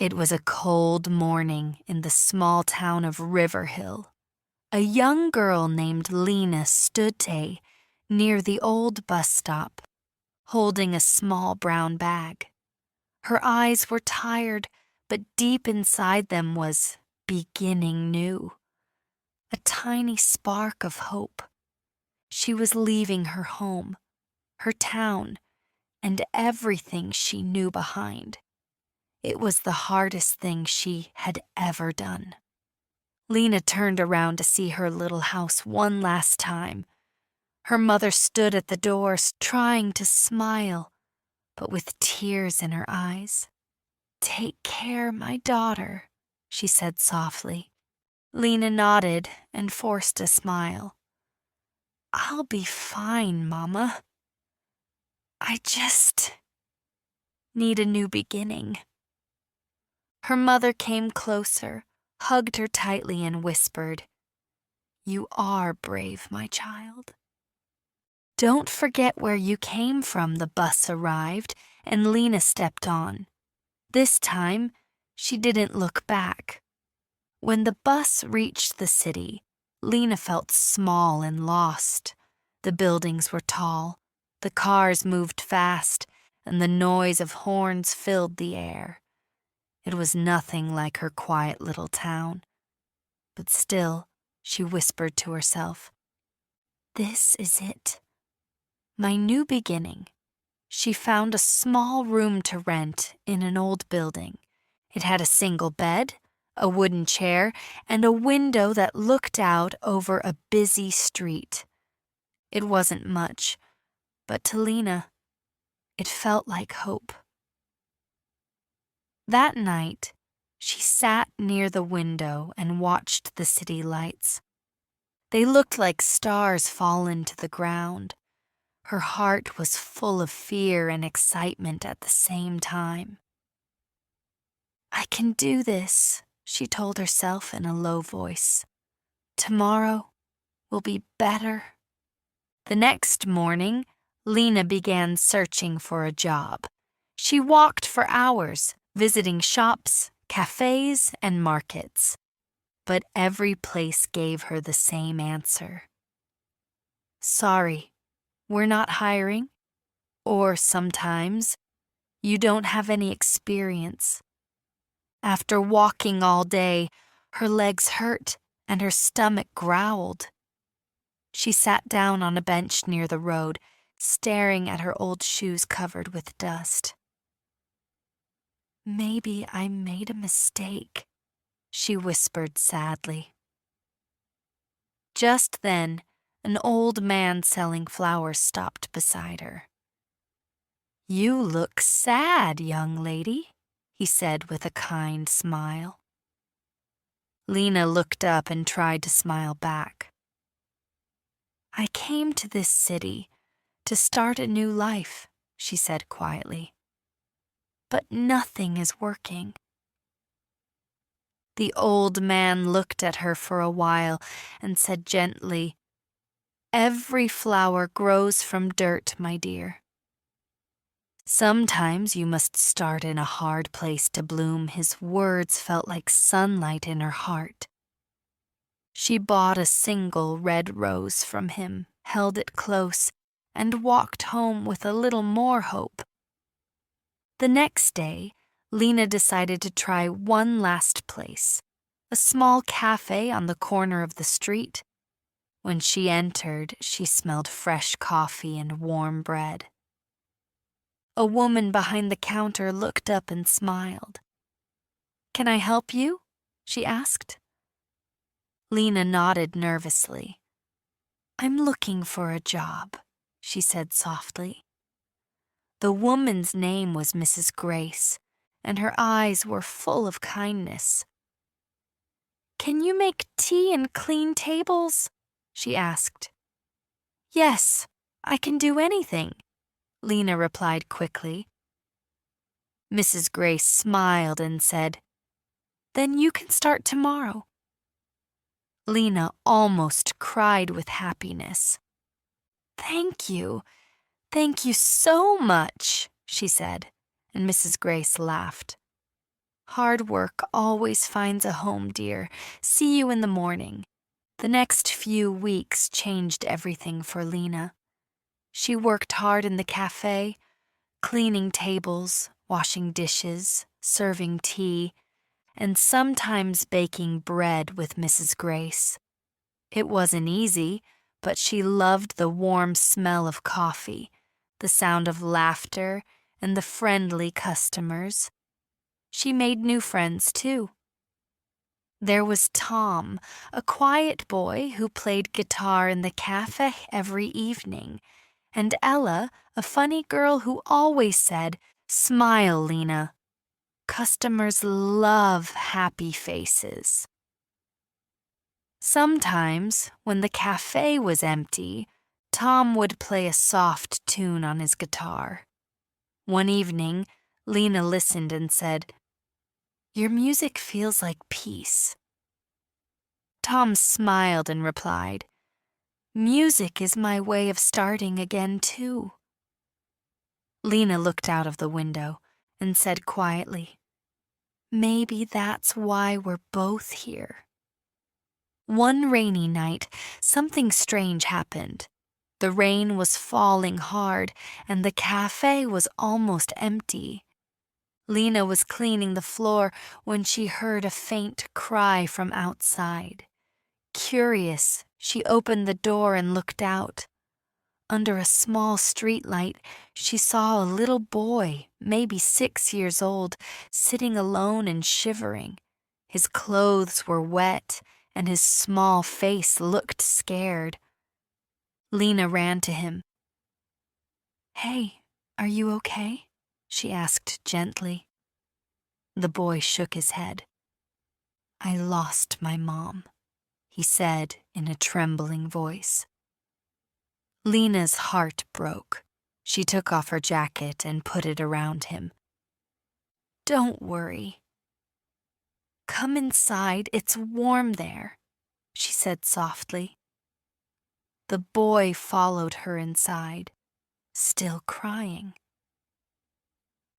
It was a cold morning in the small town of Riverhill. A young girl named Lena stood near the old bus stop, holding a small brown bag. Her eyes were tired, but deep inside them was beginning new. A tiny spark of hope. She was leaving her home, her town, and everything she knew behind. It was the hardest thing she had ever done. Lena turned around to see her little house one last time. Her mother stood at the door, trying to smile, but with tears in her eyes. "Take care, my daughter," she said softly. Lena nodded and forced a smile. "I'll be fine, Mama. I just need a new beginning." Her mother came closer, hugged her tightly, and whispered, "You are brave, my child." Don't forget where you came from. The bus arrived, and Lena stepped on. This time, she didn't look back. When the bus reached the city, Lena felt small and lost. The buildings were tall, the cars moved fast, and the noise of horns filled the air. It was nothing like her quiet little town. But still, she whispered to herself, "This is it. My new beginning." She found a small room to rent in an old building. It had a single bed, a wooden chair, and a window that looked out over a busy street. It wasn't much, but to Lena, it felt like hope. That night, she sat near the window and watched the city lights. They looked like stars fallen to the ground. Her heart was full of fear and excitement at the same time. "I can do this," she told herself in a low voice. "Tomorrow will be better." The next morning, Lena began searching for a job. She walked for hours, visiting shops, cafes, and markets. But every place gave her the same answer. "Sorry, we're not hiring." Or sometimes, "You don't have any experience." After walking all day, her legs hurt and her stomach growled. She sat down on a bench near the road, staring at her old shoes covered with dust. "Maybe I made a mistake," she whispered sadly. Just then, an old man selling flowers stopped beside her. "You look sad, young lady," he said with a kind smile. Lena looked up and tried to smile back. "I came to this city to start a new life," she said quietly. "But nothing is working." The old man looked at her for a while and said gently, "Every flower grows from dirt, my dear. Sometimes you must start in a hard place to bloom." His words felt like sunlight in her heart. She bought a single red rose from him, held it close, and walked home with a little more hope. The next day, Lena decided to try one last place, a small cafe on the corner of the street. When she entered, she smelled fresh coffee and warm bread. A woman behind the counter looked up and smiled. "Can I help you?" she asked. Lena nodded nervously. "I'm looking for a job," she said softly. The woman's name was Mrs. Grace, and her eyes were full of kindness. "Can you make tea and clean tables?" she asked. "Yes, I can do anything," Lena replied quickly. Mrs. Grace smiled and said, "Then you can start tomorrow." Lena almost cried with happiness. Thank you so much," she said, and Mrs. Grace laughed. Hard work always finds a home, dear. See you in the morning. The next few weeks changed everything for Lena. She worked hard in the cafe, cleaning tables, washing dishes, serving tea, and sometimes baking bread with Mrs. Grace. It wasn't easy, but she loved the warm smell of coffee, the sound of laughter, and the friendly customers. She made new friends, too. There was Tom, a quiet boy who played guitar in the cafe every evening, and Ella, a funny girl who always said, "Smile, Lena." Customers love happy faces. Sometimes, when the cafe was empty, Tom would play a soft tune on his guitar. One evening, Lena listened and said, "Your music feels like peace." Tom smiled and replied, "Music is my way of starting again, too." Lena looked out of the window and said quietly, "Maybe that's why we're both here." One rainy night, something strange happened. The rain was falling hard, and the cafe was almost empty. Lena was cleaning the floor when she heard a faint cry from outside. Curious, she opened the door and looked out. Under a small streetlight, she saw a little boy, maybe 6 years old, sitting alone and shivering. His clothes were wet, and his small face looked scared. Lena ran to him. "Hey, are you okay?" she asked gently. The boy shook his head. "I lost my mom," he said in a trembling voice. Lena's heart broke. She took off her jacket and put it around him. "Don't worry. Come inside, it's warm there," she said softly. The boy followed her inside, still crying.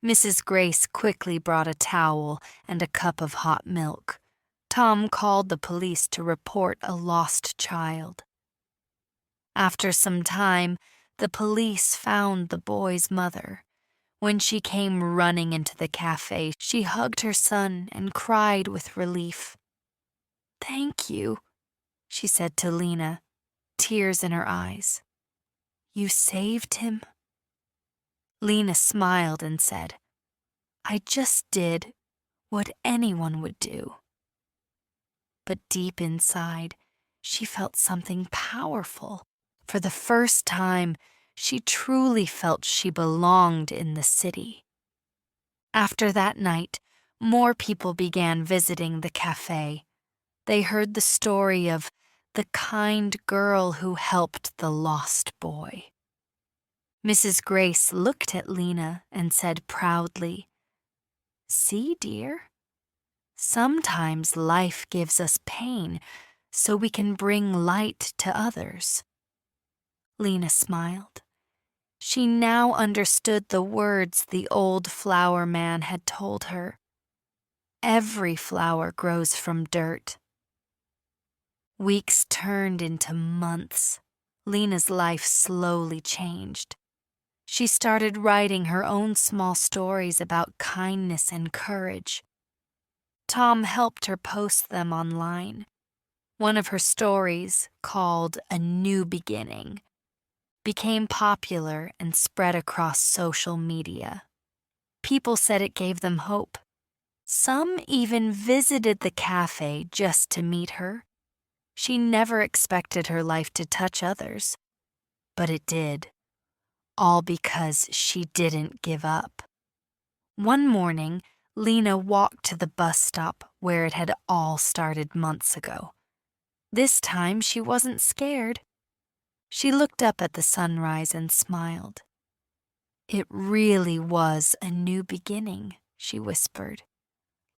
Mrs. Grace quickly brought a towel and a cup of hot milk. Tom called the police to report a lost child. After some time, the police found the boy's mother. When she came running into the cafe, she hugged her son and cried with relief. "Thank you," she said to Lena, tears in her eyes. "You saved him?" Lena smiled and said, "I just did what anyone would do." But deep inside, she felt something powerful. For the first time, she truly felt she belonged in the city. After that night, more people began visiting the cafe. They heard the story of the kind girl who helped the lost boy. Mrs. Grace looked at Lena and said proudly, "See, dear, sometimes life gives us pain so we can bring light to others." Lena smiled. She now understood the words the old flower man had told her. Every flower grows from dirt. Weeks turned into months. Lena's life slowly changed. She started writing her own small stories about kindness and courage. Tom helped her post them online. One of her stories, called A New Beginning, became popular and spread across social media. People said it gave them hope. Some even visited the cafe just to meet her. She never expected her life to touch others, but it did, all because she didn't give up. One morning, Lena walked to the bus stop where it had all started months ago. This time, she wasn't scared. She looked up at the sunrise and smiled. "It really was a new beginning," she whispered.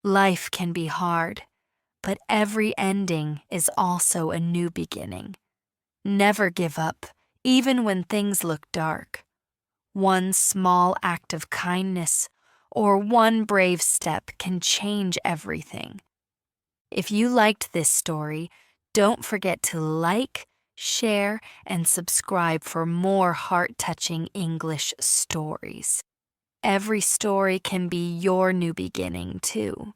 "Life can be hard, but every ending is also a new beginning. Never give up, even when things look dark. One small act of kindness or one brave step can change everything. If you liked this story, don't forget to like, share, and subscribe for more heart-touching English stories. Every story can be your new beginning, too.